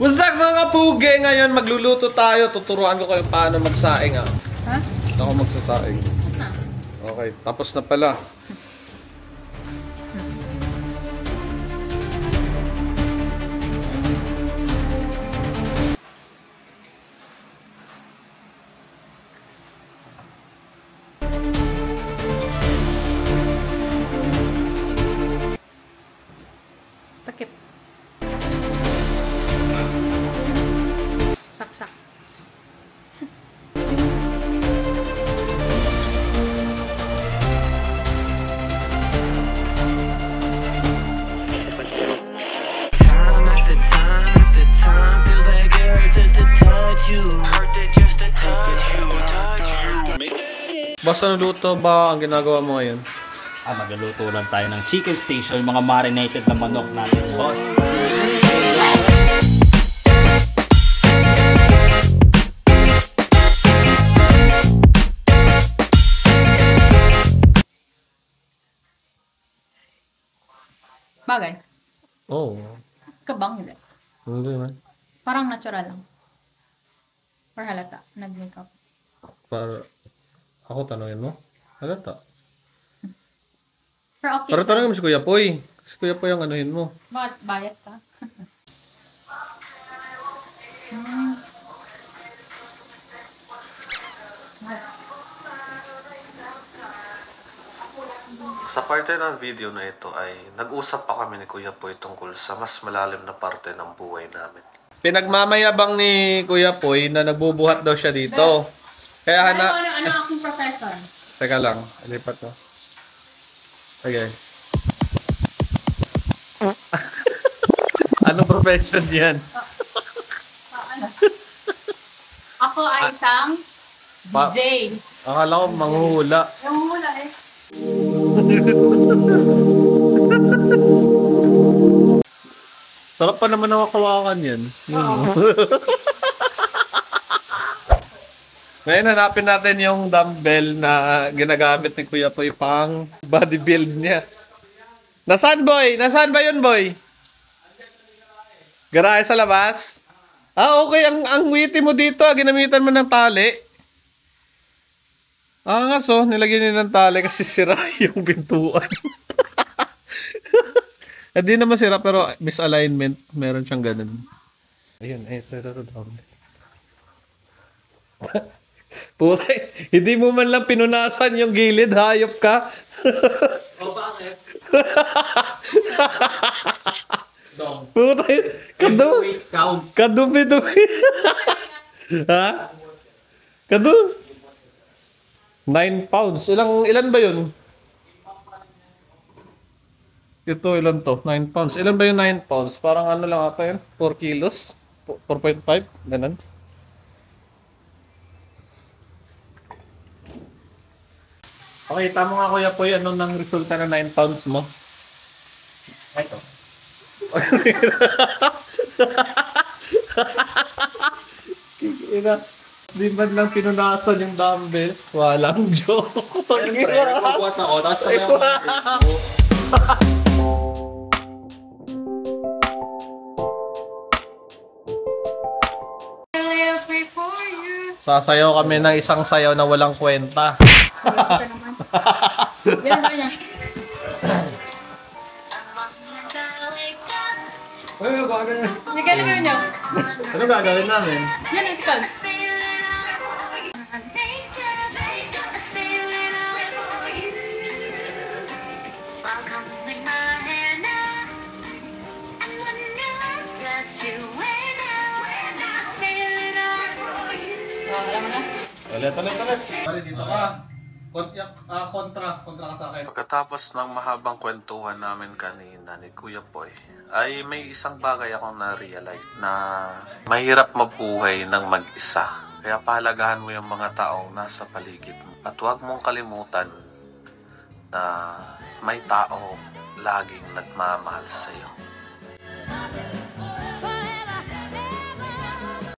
What's up mga puge? Ngayon magluluto tayo. Tuturuan ko kayo paano magsaing ah. Ha? Ako magsasaing. Na. Okay, tapos na pala. Takip. Saksak. Basta naluto ba ang ginagawa mo ngayon? Magluluto lang tayo ng chicken station, mga marinated na manok natin, boss. Bagay. Oo. Kabang hindi. Hindi man. Parang natural lang. Or halata. Nag-makeup. Para ako tanongin mo? Halata. Pero okay. Para tanongin mo si Kuya Poy. Si Kuya Poy ang anuhin mo. Bakit bias ka? Sa parte ng video na ito ay nag-usap pa kami ni Kuya Poy tungkol sa mas malalim na parte ng buhay namin. Pinagmamayabang ni Kuya Poy na nagbubuhat daw siya dito. Kaya Ano aking profession? Teka lang, lipat to. Okay. Anong profession yan? Ano? Ako ay isang DJ. Akala ko manghuhula. Yung hula eh. Sarap pa naman nakawakan yan. Ngayon hanapin natin yung dumbbell na ginagamit ni Kuya Poy pang bodybuild niya. Nasaan boy? Nasaan ba yun boy? Garahe sa labas? Okay. Ang witty mo dito. Ginamitan mo ng tali. Nga so. Nilagyan niya ng tali kasi sira yung pintuan. Hindi naman sira pero misalignment. Meron siyang ganun. Ayun. Ito. Putay, hindi mo man lang pinunasan yung gilid, hayop ka. O bakit? Putay, kadumi-dumi. Ha? Kadu? 9 pounds. Ilan ba yun? Ito, ilan to? 9 pounds. Ilan ba yung 9 pounds? Parang ano lang ata yun? 4 kilos? 4.5? Ganun. Okay, tama nga Kuya Poy, ano nang resulta ng 9 pounds mo? Ito. Di man lang pinunasan yung dumbbells. Walang joke. Siyempre, nagpagbuhat ako, tapos sabi ako Sasayaw kami ng isang sayaw na walang kwenta. Ito naman. Yan ba niya? Ano gagawin? Yung gagawin niyo? Ano gagawin namin? Yan ang tikal. Ulit. Pare, dito ka. Kontra ka sa akin. Pagkatapos ng mahabang kwentuhan namin kanina ni Kuya Poy, ay may isang bagay akong na-realize na mahirap mabuhay ng mag-isa. Kaya pahalagahan mo yung mga taong nasa paligid mo. At huwag mong kalimutan na may tao laging nagmamahal sa'yo.